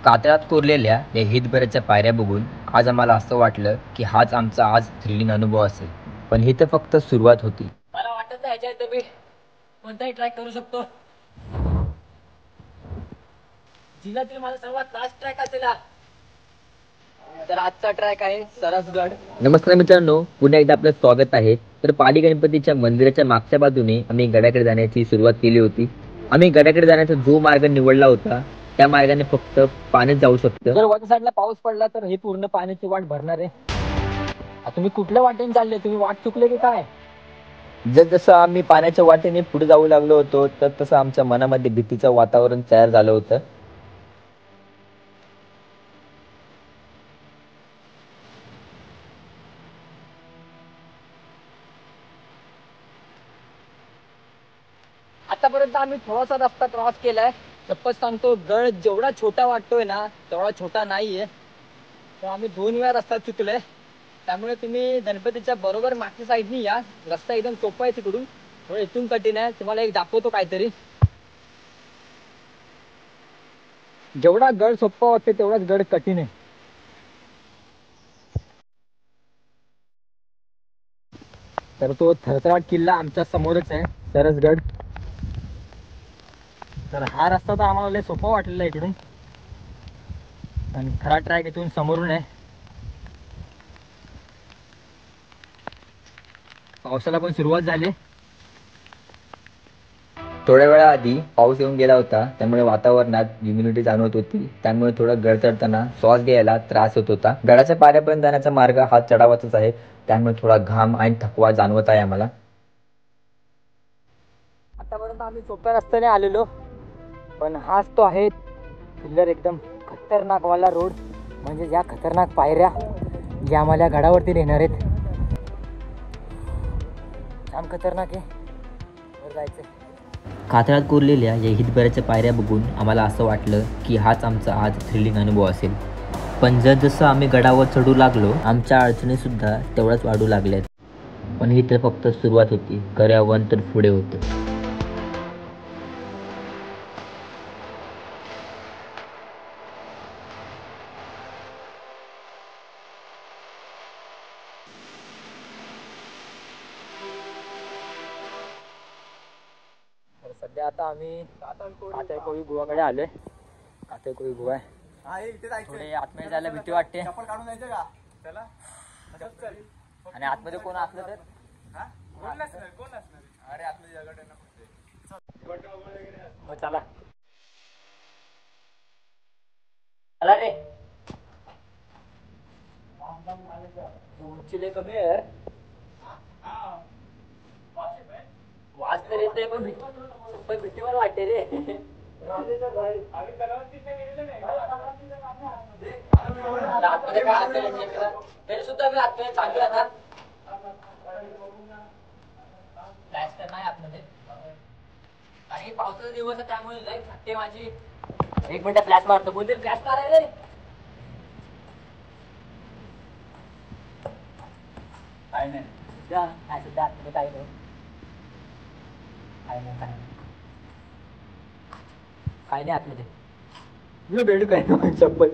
कातळात कोरलेल्या या हितभराच्या पायऱ्या बघून आज आम्हाला असं वाटलं की हाच आमचा आज थ्रिलिंग अनुभव असेल. पण ही तर फक्त सुरुवात होती. मला वाटत नाही ह्याच्यात मी कोणताही ट्रॅक करू शकतो. जिल्ह्यातील माझा सर्वात लास्ट ट्रॅक असेल हा. तर आजचा ट्रॅक आहे सरसगड. नमस्कार मित्रांनो, पुन्हा एकदा आपलं स्वागत आहे. तर पाली गणपतीच्या मंदिराच्या मागच्या बाजूने आम्ही गडाकडे जाण्याची सुरुवात केली होती. आम्ही गडाकडे जाण्याचा जो मार्ग निवडला होता त्या मार्गाने फक्त पाण्यात जाऊ शकतं. जर वरच्या साईडला पाऊस पडला तर हे पूर्ण पाण्याची वाट भरणार आहे. तुम्ही कुठल्या वाटेने चालले? तुम्ही वाट चुकले की काय? जसं आम्ही पाण्याच्या वाटेने पुढे जाऊ लागलो होतो तर तसं आमच्या मनामध्ये भीतीचं वातावरण तयार झालं होतं. आतापर्यंत आम्ही थोडासा रस्ता क्रॉस केलाय. तप्पच सांगतो, गड जेवढा छोटा वाटतोय ना तेवढा छोटा नाहीये. तर आम्ही 2 वेळा रस्ता चुकलोय. त्यामुळे तुम्ही गणपतीच्या बरोबर मागच्या साईडनी या. रस्ता एकदम सोपा आहे तिकडून, थोडं इथून कठीण आहे. तुम्हाला एक दाखवतो काहीतरी. जेवढा गड सोपा वाटते तेवढाच गड कठीण आहे. तर तो थरथराट किल्ला आमच्या समोरच आहे, सरसगड. तर हा रस्ता तर आम्हाला लय सोपा वाटलेला इकडून, आणि खरा ट्रॅक इथून समोरून आहे. पावसाला पण सुरुवात झाली. थोड्या वेळा आधी पाऊस येऊन गेला होता, त्यामुळे वातावरणात ह्युमिडिटी जाणवत होती. त्यामुळे थोडं गड चढताना श्वास घ्यायला त्रास होत होता. गडाच्या पायऱ्यापर्यंत जाण्याचा मार्ग हा चढावाचाच आहे, त्यामुळे थोडा घाम आणि थकवा जाणवत आहे आम्हाला. आतापर्यंत आम्ही सोप्या रस्त्याने आलेलो, पण हाच तो आहे किल्लर एकदम खतरनाक वाला रोड. म्हणजे ज्या खतरनाक पायऱ्या ज्या आम्हाला गडावरती नेणार आहेत. छान खतरनाक आहे, वर जायचं. कातळात कोरलेल्या या हितभराच्या पायऱ्या बघून आम्हाला असं वाटलं की हाच आमचा आज थ्रिलिंग अनुभव असेल. पण जसं आम्ही गडावर चढू लागलो, आमच्या अडचणी सुद्धा तेवढ्याच वाढू लागल्यात. पण ही तर फक्त सुरुवात होती, खऱ्या वन तर पुढे होतं. सध्या आता आम्ही कातळकोळी गुहाकडे आलोय. कातळकोळी गुहा आहे. थोडे आतमध्ये जायला भीती वाटते. आणि आतमध्ये कोण असलं तर चला चला रे. उंची लय कमी आहे. वाज तर येते पण भीती पण वाटते रे. आतमध्ये काय असेल तरी सुद्धा मी आतमध्ये चांगलं ना. फ्लॅश तर नाही आतमध्ये, कारण की पावसाचा दिवस आहे त्यामुळे लई थकते माझी. 1 मिनिट फ्लॅश मारतो. बोलते फ्लॅश मारायला रे. काय नाही सध्या आतमध्ये काही नाही. काय नाही आतमध्ये. भेटू काय चप्पल.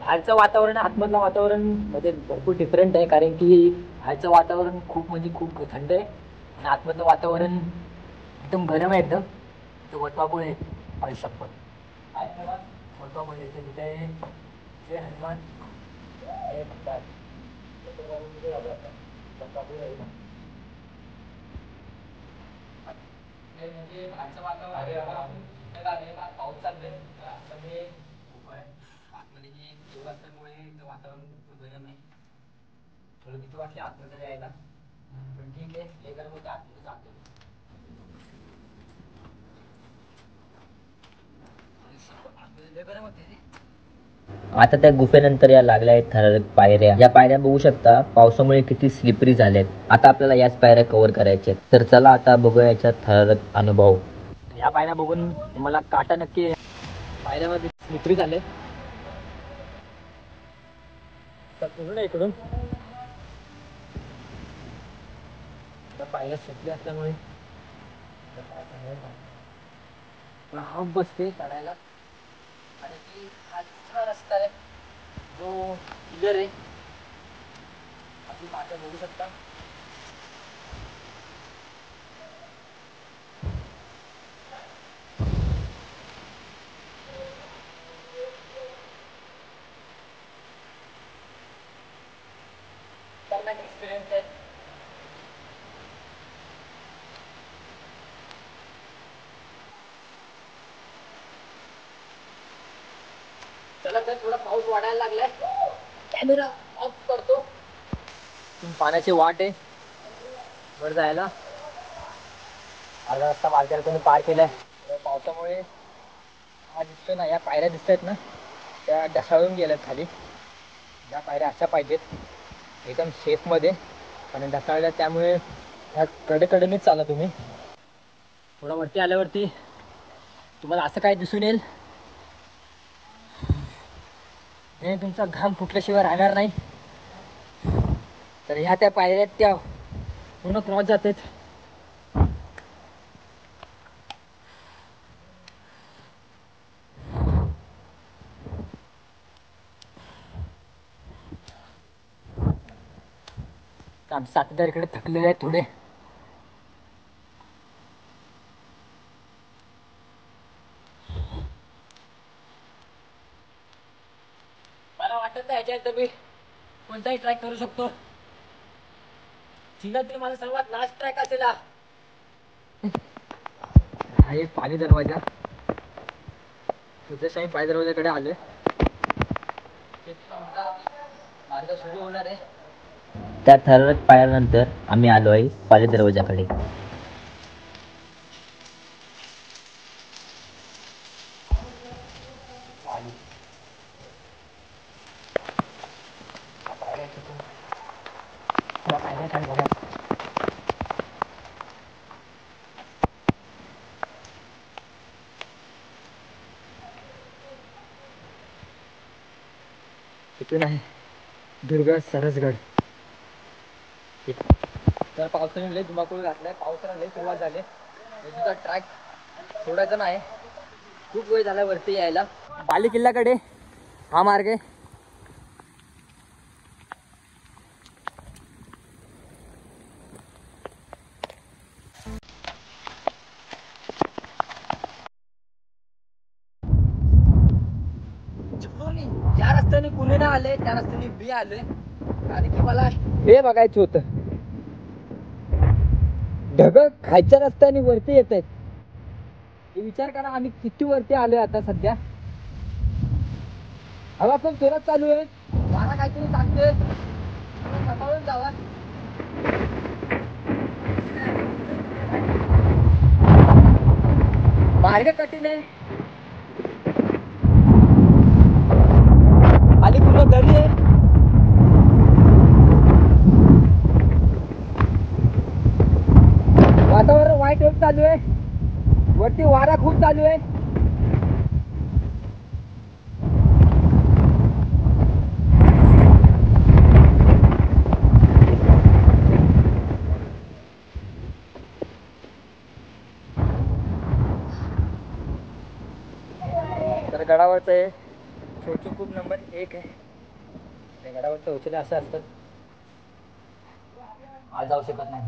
आजचं वातावरण आतमधलं वातावरण मध्ये भरपूर डिफरंट आहे. कारण की आजचं वातावरण खूप म्हणजे खूप थंड आहे, आणि आतमधलं वातावरण एकदम गरम आहे. एकदम वटवापुळे शपथ वटवापुळे तिथे जे हनुमान हे म्हणतात. म्हणजे आजचं वातावरण पाऊस चाललंय. आतमध्ये जी जीव असल्यामुळे वातावरण खूप गरम आहे. थोडं भीती वाटली आतमध्ये यायला, पण ठीक आहे. हे गरम होतं आतमध्ये जातो. गरम होते रे. आता त्या गुफेनंतर या लागल्या आहेत ठराविक पायऱ्या. या पायऱ्या बघू शकता पावसामुळे किती स्लिपरी झाल्यात. आता आपल्याला याच पायऱ्या कव्हर करायच्या आहेत. तर चला आता बघूया याचा ठराविक अनुभव. या पायऱ्या बघून मला काटा नक्की पायऱ्यामध्ये स्लिपरी झाले. तर पूर्ण इकडून पायऱ्या सुटल्या असल्यामुळे हाफ बसते चढायला. आणि ती खालचा रस्ता आहे जो क्लिअर आहे. अजून मागे बघू शकता. एक्सपिरियन्स आहे. चला तर थोडा पाऊस वाढायला लागलाय. कॅमेरा ऑफ करतो. पाण्याची वाट आहे वर जायला. अर्धा रस्ता बालक्याला पार केलाय. पावसामुळे हा दिसतोय ना, या पायऱ्या दिसत आहेत ना, त्या ढसाळून गेल्यात खाली. या पायऱ्या अशा पाहिजेत एकदम शेपमध्ये आणि ढसाळल्या, त्यामुळे ह्या कडेकडेनेच चाला तुम्ही. थोडा वरती आल्यावरती तुम्हाला असं काय दिसून येईल, हे तुमचा घाम फुटल्याशिवाय राहणार नाही. तर ह्या त्या पायऱ्या त्या पूर्ण क्रॉस जातात. आमचे साथीदार इकडे थकलेले आहेत थोडे. मला वाटत नाही ह्याच्यात मी कोणताही ट्रॅक करू शकतो. तरी माझा सर्वात लास्ट ट्रॅक असेल हा. हे पाणी दरवाजा, जसं पाणी दरवाजाकडे आलोय मार्ग सुरू होणार आहे. त्या ठराविक पायानंतर आम्ही आलो आहे पाली दरवाजाकडे. इथून आहे दुर्गड सरसगड. तर पावसाने लय धुमाकूळ घातलाय. पावसाला लय सुरुवात झाली. तुझा ट्रॅक सोडायचा नाही. खूप वेळ झाला वरती यायला. बाली किल्ल्याकडे हा मार्ग आहे. ज्या रस्त्याने पुणे ना आले त्या रस्त्याने बी आलोय, कारण की मला हे बघायचं होतं. ढगं खायच्या रस्त्याने वरती येत आहेत. हे विचार करा, आम्ही किती वरती आलोय आता सध्या. हवा खूप जोरात चालू आहे. वारा काहीतरी सांगतोय सांभाळून जावा. मार्ग कठीण आहे. खाली पूर्ण दरी आहे. वातावरण वाईट होत चालू आहे. वरती वारा खूप चालू आहे. तर गडावरचं आहे शौची खूप नंबर 1 आहे. त्या गडावरचं औषधं असं असतात, आज जाऊ शकत नाही.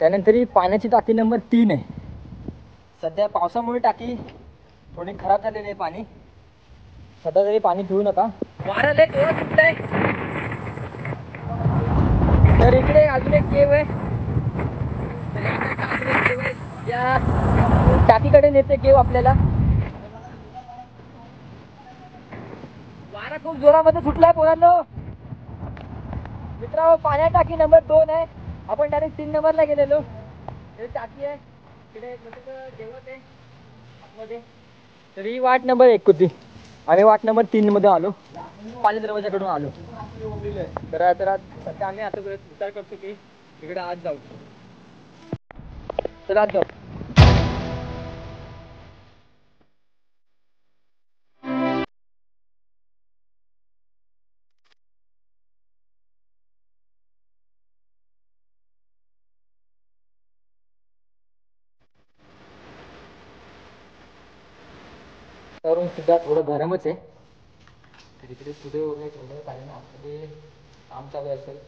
त्यानंतर ही पाण्याची टाकी नंबर 3 आहे. सध्या पावसामुळे टाकी थोडी खराब झालेली आहे. पाणी सध्या तरी पाणी पिऊ नका. वारा लय जोरात सुटतंय. तर इकडे अजून एक केव आहे. या टाकीकडे नेते केव आपल्याला. वारा खूप जोरामध्ये सुटलाय पोरांनो. मित्रांनो, पाण्या टाकी नंबर 2 आहे. आपण डायरेक्ट 3 नंबरला गेलेलो. हे टाकी आहे इकडे, जेवत आहे आतमध्ये. तर ही वाट नंबर 1 होती. आम्ही वाट नंबर 3 मध्ये आलो. पाली दरवाजाकडून आलो. तर सध्या आम्ही आता विचार करतो की इकडे आज जाऊ. तर आज जाऊ. वातावरण सुद्धा थोडं गरमच आहे. तर इकडे पुढे वगैरे थोडं कारण आतमध्ये काम चालू असेल.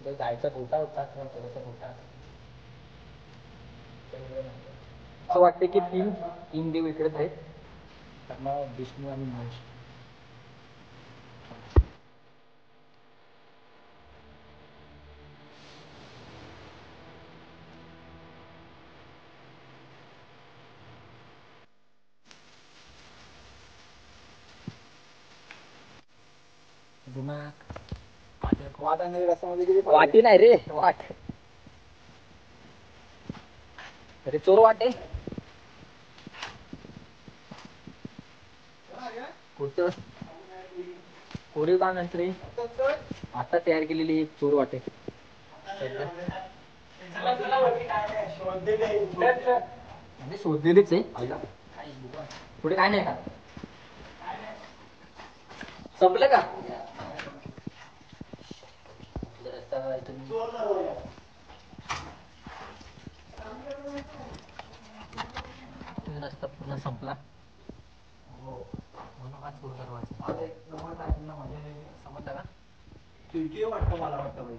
जर जायचा गोटा होता किंवा थोडासा गोटा असं वाटतं की तीन तीन देव इकडेच आहेत. ब्रह्मा, विष्णू आणि महेश. वाटी नाही रे, वाट. अरे चोर वाटे कुठं कोरीव काम नंतर रे. आता तयार केलेली एक चोर वाटे. म्हणजे शोधलेलीच आहे. पुढे काय नाही का संपलं का? आता इथून रस्ता पूर्ण संपला. म्हणून हा चोर दरवाजा समजलं का? खिडकी वाटतं मला वाटतं भाई.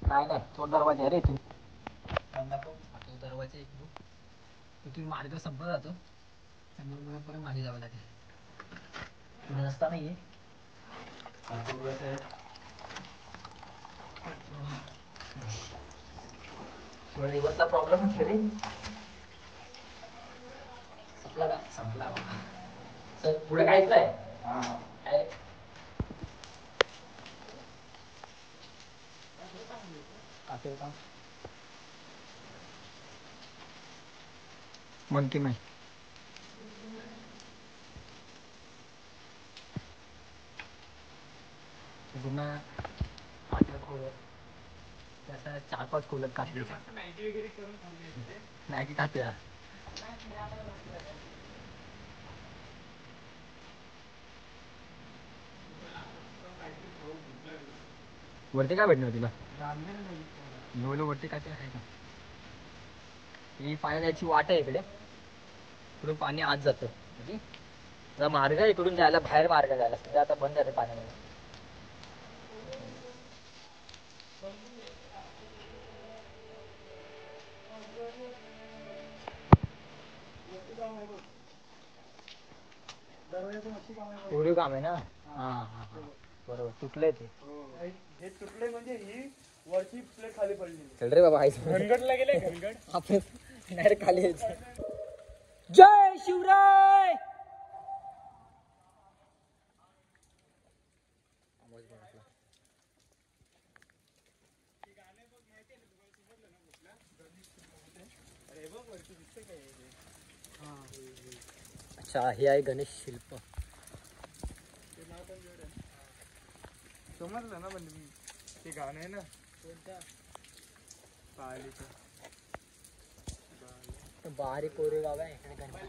नाही नाही चोर दरवाजा आहे रे इथून. तो दरवाजा एक इथून मार्ग संपला जातो. त्यामुळे मला परत मागे जावं लागेल. पुढे रस्ता नाहीये. थोडा रिवर्सचा प्रॉब्लेम आहे रे. संपला का? संपला बाबा. सर पुढे काहीच नाही. काय असेल का? मंकी नाही. पुन्हा त्याचा 4-5 खोलत काढली. नाही की टाकल्या. वरती काय भेटणार तुला? वरती काय आहे का? ही पाण्याची वाट आहे इकडे. इकडून पाणी आत जातं. मार्ग आहे इकडून जायला, बाहेर मार्ग जायला सध्या आता बंद आहे पाण्यामध्ये. कोरीव काम आहे ना. हा हा बरोबर तुटलंय ते. हे तुटले म्हणजे ही वरची प्लेट खाली पडली. चल रे बाबा. घनगडला गेले घनगड. आपण डायरेक्ट खाली यायचं. जय शिवराय. अच्छा हे आहे गणेश शिल्प. समजलं ना पण ते गाणं आहे ना बारीक कोरेगाव आहे इकडे गणपती.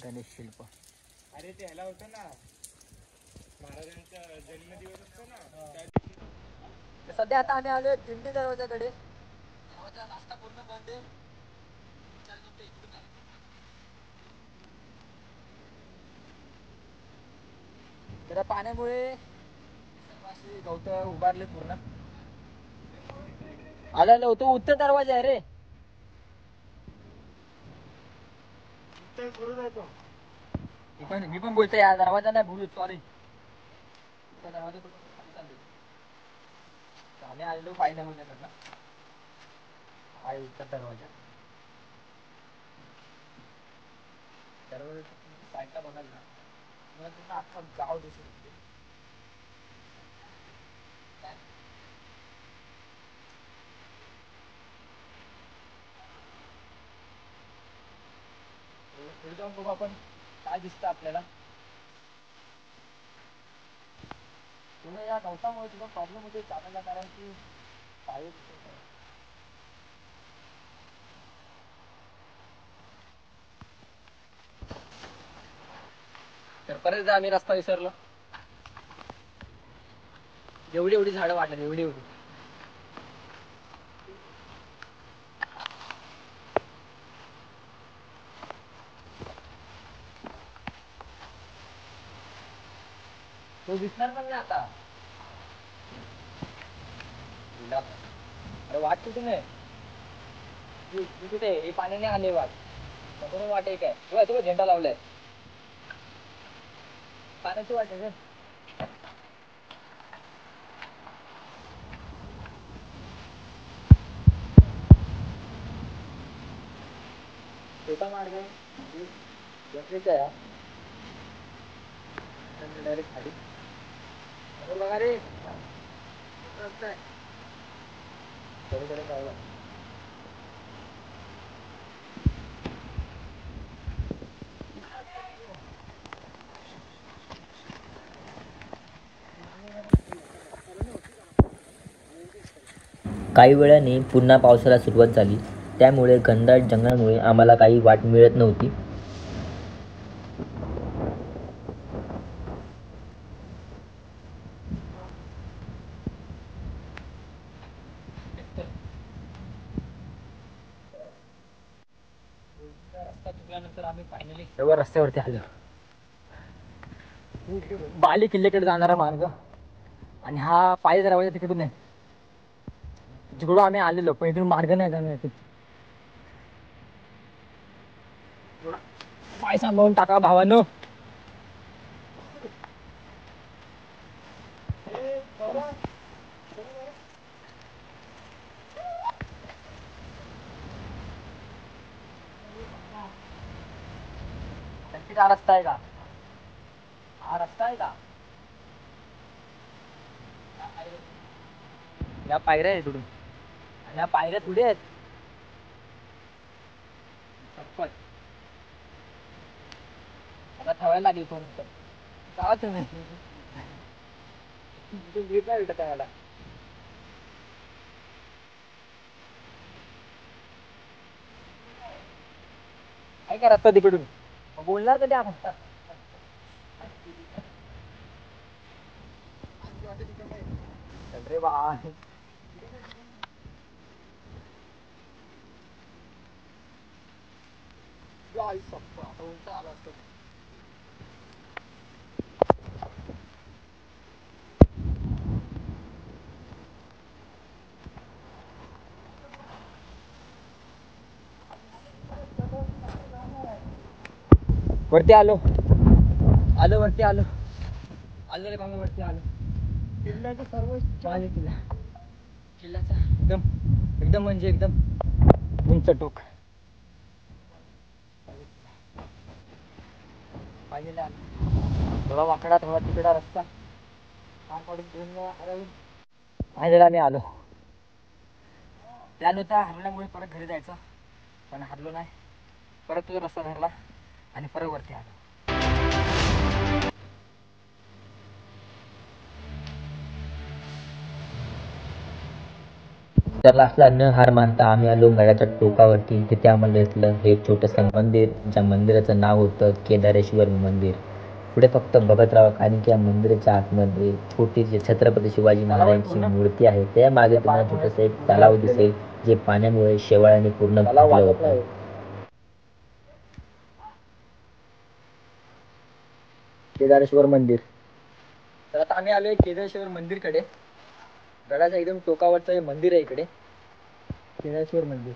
गणेश शिल्प. अरे ते ह्याला होतं ना महाराजांचा जन्मदिवस असतो ना. सध्या आता आम्ही आलोय दिंडी दरवाजाकडे. रस्ता पूर्ण बंद आहे. जरा पाण्यामुळे गवत उभारले पूर्ण. आला तो उत्तर दरवाजा आहे रे. मी पण बोलतोय या दरवाजा नाही बोलू. सॉरी. दरवाजा आम्ही आलेलो फायदा होण्याकडनं. आहे उत्तर दरवाजा. दरवाजा साईडला बघाल ना मला पूर्ण अख्खा गाव दिसू शकते. पुढे जाऊन बघू आपण काय दिसतं आपल्याला. तुला या गवतामुळे तुला प्रॉब्लेम होते चालायला कारण की पाय तर परत आम्ही रस्ता विसरलो. एवढी एवढी झाडं वाटत एवढी एवढी. तो दिसणार पण नाही आता. अरे वाट कुठे नाही कुठे हे पाण्याने आले वाट समोरून वाट एक आहे तुला झेंडा लावलाय पाण्याची वाट आहे रे. छोटा मार्ग जत्रेचा आहे डायरेक्ट खाली बघा रे रस्ता आहे सगळीकडे जायला. काही वेळाने पुन्हा पावसाला सुरुवात झाली. त्यामुळे घनदाट जंगलामुळे आम्हाला काही वाट मिळत नव्हती. रस्ता चुकल्यानंतर आम्ही फायनली एवढ्या रस्त्यावरती आलो. बाली किल्ल्याकडे जाणारा मार्ग आणि हा पायी दरवाजा तिकडून आहे जिकडून आम्ही आलेलो पण इथून मार्ग नाही जाणार. पाय सांभाळून टाका भावानो. हा रस्ता आहे का हा रस्ता आहे का या पायऱ्या आहे तिकडून या पायऱ्या थोडी आहेत चप्पल मला ठेवायला लागेल फोन जावा तुम्ही भेटला भेटत आहे मला. काय का रस्ता तिकडून बोलणार कधी आपण रे बा उलटा आला असतो. वरती आलो आलो वरती आलो आलो रे बाबा वरती आलो. किल्ल्याचा सर्व किल्ला किल्ल्याचा एकदम एकदम म्हणजे एकदम उंच टोक पाहिजे आलो. थोडा वाकडा थोडा तिकडा रस्ता फायनली आम्ही आलो. प्लॅन होता हरल्यामुळे परत घरी जायचं पण हरलो नाही. परत तुझा रस्ता धरला आणि परत वरती आलो. तर लास्टला न हार मानता आम्ही आलो गडाच्या टोकावरती. तिथे आम्हाला दिसलं हे छोटंसं मंदिर ज्या मंदिराचं नाव होतं केदारेश्वर मंदिर. पुढे फक्त बघत राहा कारण की या मंदिराच्या आतमध्ये छोटी जी छत्रपती शिवाजी महाराजांची मूर्ती आहे. त्या मागे तुम्हाला छोटंसं एक तलाव दिसेल जे पाण्यामुळे शेवाळाने पूर्ण भरलं होतं. केदारेश्वर मंदिर. तर आता आम्ही आलोय केदारेश्वर मंदिरकडे. गडाच्या एकदम टोकावरचं हे मंदिर आहे इकडे केदारेश्वर मंदिर.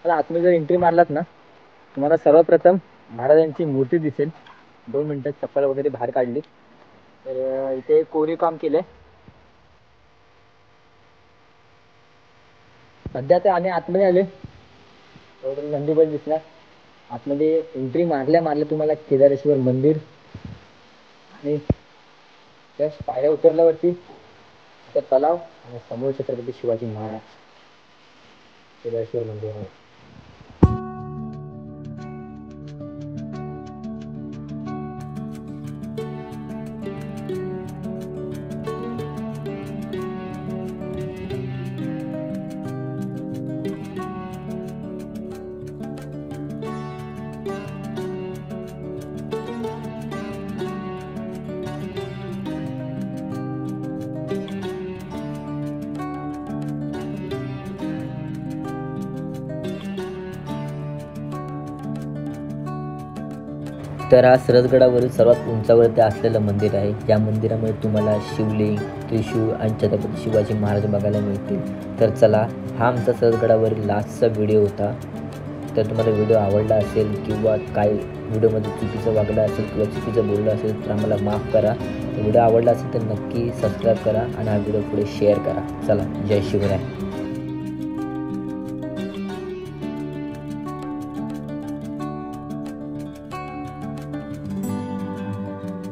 आता आतमध्ये जर एंट्री मारलात ना तुम्हाला सर्वप्रथम महाराजांची मूर्ती दिसेल. 2 मिनिटात चप्पल वगैरे बाहेर काढली तर इथे कोरीव काम केलंय. सध्या तर आम्ही आतमध्ये आलोय. नंदीबैल दिसणार आतमध्ये एंट्री मारल्या तुम्हाला केदारेश्वर मंदिर आणि जस्ट पायऱ्या उतरल्यावरती तलाव आणि समोर छत्रपती शिवाजी महाराज केदारेश्वर मंदिर आहे. तर हा सरसगडावरील सर्वात उंचावरती असलेलं मंदिर आहे. या मंदिरामध्ये तुम्हाला शिवलिंग, त्रिशूळ आणि छत्रपती शिवाजी महाराज बघायला मिळतील. तर चला, हा आमचा सरसगडावरील लास्टचा व्हिडिओ होता. तर तुम्हाला व्हिडिओ आवडला असेल किंवा काय व्हिडिओमध्ये चुकीचं वागलं असेल किंवा चुकीचं बोललं असेल तर आम्हाला माफ करा. व्हिडिओ आवडला असेल तर नक्की सबस्क्राईब करा आणि हा व्हिडिओ पुढे शेअर करा. चला, जय शिवराय.